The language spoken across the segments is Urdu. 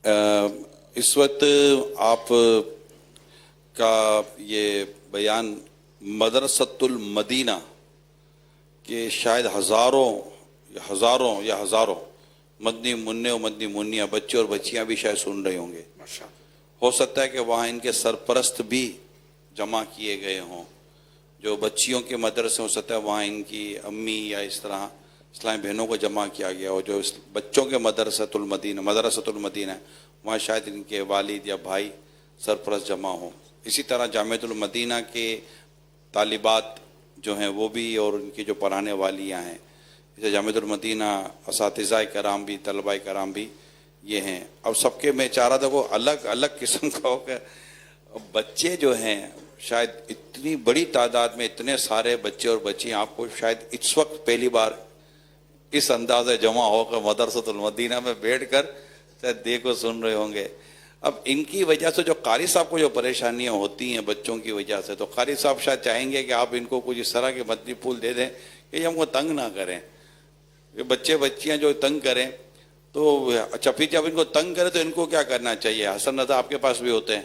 اس وقت آپ کا یہ بیان مدرسۃ المدینہ کہ شاید ہزاروں مدنی منع و مدنی منیاں بچے اور بچیاں بھی شاید سن رہے ہوں گے. ہو سکتا ہے کہ وہاں ان کے سرپرست بھی جمع کیے گئے ہوں. جو بچیوں کے مدرسے ہو سکتا ہے وہاں ان کی امی یا اس طرح اسلامی بہنوں کو جمع کیا گیا ہو. جو بچوں کے مدرسۃ المدینہ وہاں شاید ان کے والد یا بھائی سرپرست جمع ہوں. اسی طرح جامعۃ المدینہ کے طالبات جو ہیں وہ بھی اور ان کی جو پڑھانے والیاں ہیں. جیسے جامعۃ المدینہ اساتذہ کرام بھی طلباء کرام بھی یہ ہیں. اب سب کے میں چاہ رہا تھا وہ الگ الگ قسم کا ہو کہ بچے جو ہیں شاید اتنی بڑی تعداد میں اتنے سارے بچے اور بچیاں آپ کو شاید اس وقت پہلی بار اس انداز سے جمع ہو کر مدرسۃ المدینہ میں بیٹھ کر شاید دیکھو سن رہے ہوں گے. اب ان کی وجہ سے جو قاری صاحب کو جو پریشانیاں ہوتی ہیں بچوں کی وجہ سے تو قاری صاحب شاید چاہیں گے کہ آپ ان کو کچھ اس طرح کے مدنی پھول دے دیں کہ یہ ہم کو تنگ نہ کریں. یہ بچے بچیاں جو تنگ کریں تو اچھا پھر جب ان کو تنگ کریں تو ان کو کیا کرنا چاہیے؟ حسن رضا آپ کے پاس بھی ہوتے ہیں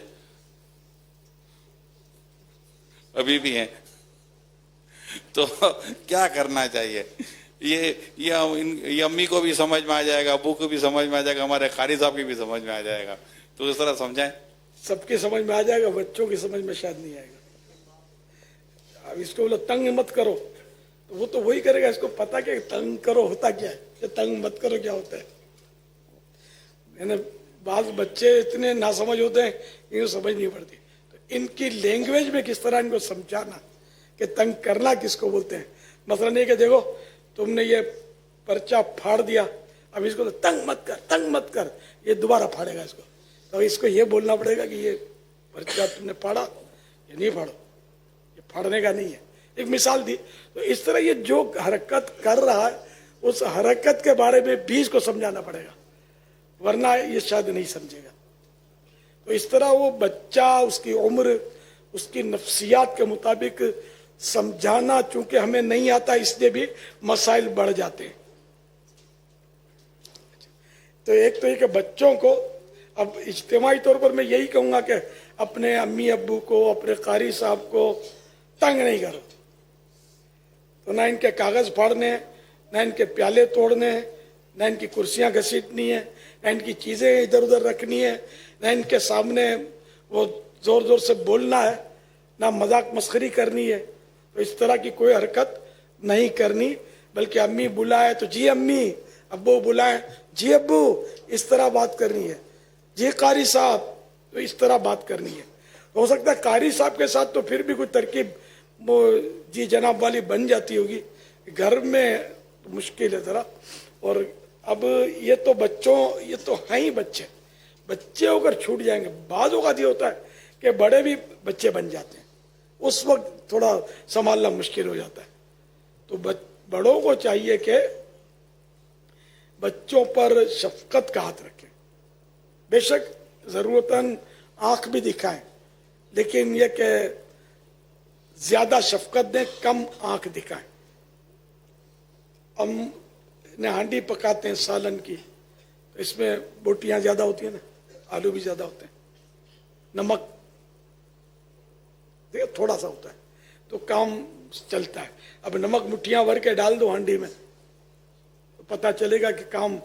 ابھی بھی ہیں تو کیا کرنا چاہیے؟ یہ امی کو بھی سمجھ میں آ جائے گا, ابو کو بھی سمجھ میں آ جائے گا, ہمارے قاری صاحب کی بھی سمجھ میں آ جائے گا. تو اس طرح سمجھائیں. سب کی سمجھ میں آ جائے گا, بچوں کی سمجھ میں شاید نہیں آئے گا. اب اس کو بولو تنگ مت کرو تو وہ تو وہی کرے گا. اس کو پتا کہ تنگ کرو ہوتا کیا ہے, کہ تنگ مت کرو کیا ہوتا ہے. یعنی بعض بچے اتنے ناسمجھ ہوتے ہیں ان کو سمجھ نہیں پڑتی. تو ان کی لینگویج میں کس طرح ان کو سمجھانا کہ تنگ کرنا کس کو بولتے ہیں. مثلا یہ کہ دیکھو تم نے یہ پرچہ پھاڑ دیا, اب اس کو تو تنگ مت کر, یہ دوبارہ پھاڑے گا اس کو. تو اس کو یہ بولنا پڑے گا کہ یہ پرچہ تم نے پھاڑا, یہ نہیں پھاڑو, یہ پھاڑنے کا نہیں ہے. ایک مثال دی. تو اس طرح یہ جو حرکت کر رہا ہے اس حرکت کے بارے میں بھی اس کو سمجھانا پڑے گا, ورنہ یہ شاید نہیں سمجھے گا. تو اس طرح وہ بچہ اس کی عمر اس کی نفسیات کے مطابق سمجھانا چونکہ ہمیں نہیں آتا اس لیے بھی مسائل بڑھ جاتے ہیں. تو ایک تو یہ کہ بچوں کو اب اجتماعی طور پر میں یہی کہوں گا کہ اپنے امی ابو کو اپنے قاری صاحب کو تنگ نہیں کرو. تو نہ ان کے کاغذ پھاڑنے ہیں, نہ ان کے پیالے توڑنے ہیں, نہ ان کی کرسیاں گھسیٹنی ہیں, نہ ان کی چیزیں ادھر ادھر رکھنی ہے, نہ ان کے سامنے وہ زور زور سے بولنا ہے, نہ مذاق مسخری کرنی ہے. تو اس طرح کی کوئی حرکت نہیں کرنی, بلکہ امی بلائے تو جی امی, ابو بلائے جی ابو, اس طرح بات کرنی ہے. جی قاری صاحب, تو اس طرح بات کرنی ہے. ہو سکتا ہے قاری صاحب کے ساتھ تو پھر بھی کوئی ترکیب وہ جی جناب والی بن جاتی ہوگی, گھر میں مشکل ہے ذرا. اور اب یہ تو بچوں, یہ تو ہیں ہی بچے ہو کر چھوٹ جائیں گے. بعض اوقات یہ ہوتا ہے کہ بڑے بھی بچے بن جاتے ہیں, اس وقت تھوڑا سنبھالنا مشکل ہو جاتا ہے. تو بڑوں کو چاہیے کہ بچوں پر شفقت کا ہاتھ رکھیں. بے شک ضرورتاً آنکھ بھی دکھائیں, لیکن یہ کہ زیادہ شفقت دیں, کم آنکھ دکھائیں. ہم نے ہانڈی پکاتے ہیں سالن کی, تو اس میں بوٹیاں زیادہ ہوتی ہیں نا, آلو بھی زیادہ ہوتے ہیں, نمک تھوڑا سا ہوتا ہے تو کام چلتا ہے. اب نمک مٹھیاں بھر کے ڈال دو ہانڈی میں تو پتہ چلے گا کہ کام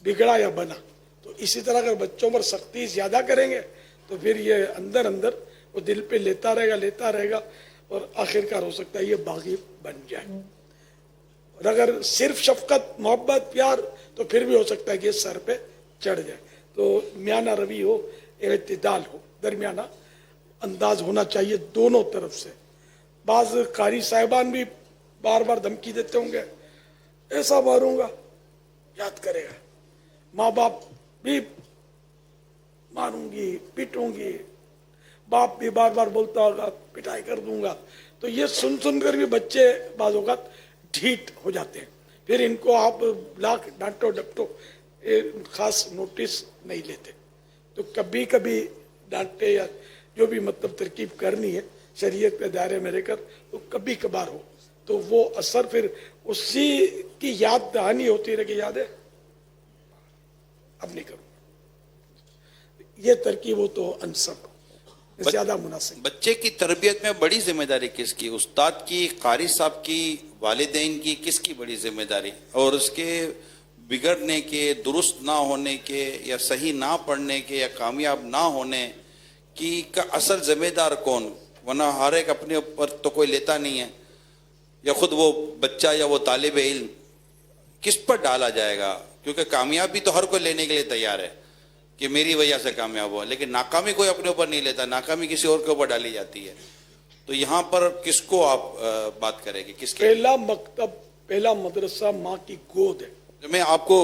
بگڑا یا بنا. تو اسی طرح اگر بچوں پر سختی زیادہ کریں گے تو پھر یہ اندر وہ دل پہ لیتا رہے گا اور آخرکار ہو سکتا ہے یہ باغی بن جائے. اور اگر صرف شفقت محبت پیار تو پھر بھی ہو سکتا ہے کہ یہ سر پہ چڑھ جائے. تو میانہ روی ہو, اعتدال ہو, درمیانہ انداز ہونا چاہیے دونوں طرف سے. بعض قاری صاحبان بھی بار بار دھمکی دیتے ہوں گے, ایسا ماروں گا, یاد کرے گا. ماں باپ بھی ماروں گی پیٹوں گی, باپ بھی بار بار بولتا ہوگا پٹائی کر دوں گا. تو یہ سن کر بھی بچے بعض اوقات ڈھیٹ ہو جاتے ہیں. پھر ان کو آپ لاکھ ڈانٹو ڈپٹو خاص نوٹس نہیں لیتے. تو کبھی کبھی ڈانٹے یا جو بھی مطلب ترکیب کرنی ہے شریعت کے دائرے میں رہ کر تو کبھی کبھار ہو, تو وہ اثر پھر اسی کی یاد دہانی ہوتی رہے کہ یاد ہے اب نہیں کروں. یہ ترکیب ہو تو انسب زیادہ مناسب. بچے کی تربیت میں بڑی ذمہ داری کس کی؟ استاد کی، قاری صاحب کی، والدین کی؟ کس کی بڑی ذمہ داری؟ اور اس کے بگڑنے کے، درست نہ ہونے کے، یا صحیح نہ پڑھنے کے، یا کامیاب نہ ہونے کی کا اصل ذمہ دار کون؟ ورنہ ہر ایک اپنے اوپر تو کوئی لیتا نہیں ہے، یا خود وہ بچہ یا وہ طالب علم، کس پر ڈالا جائے گا؟ کیونکہ کامیابی تو ہر کوئی لینے کے لیے تیار ہے کہ میری وجہ سے کامیاب ہوا، لیکن ناکامی کوئی اپنے اوپر نہیں لیتا، ناکامی کسی اور کے اوپر ڈالی جاتی ہے. تو یہاں پر کس کو آپ بات کریں گے؟ کس کے؟ پہلا مکتب، پہلا مدرسہ ماں کی گود ہے. میں آپ کو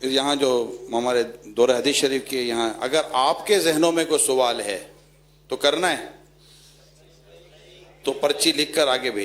یہاں جو ہمارے دورہ حدیث شریف کے یہاں، اگر آپ کے ذہنوں میں کوئی سوال ہے تو کرنا ہے، تو پرچی لکھ کر آگے بھیج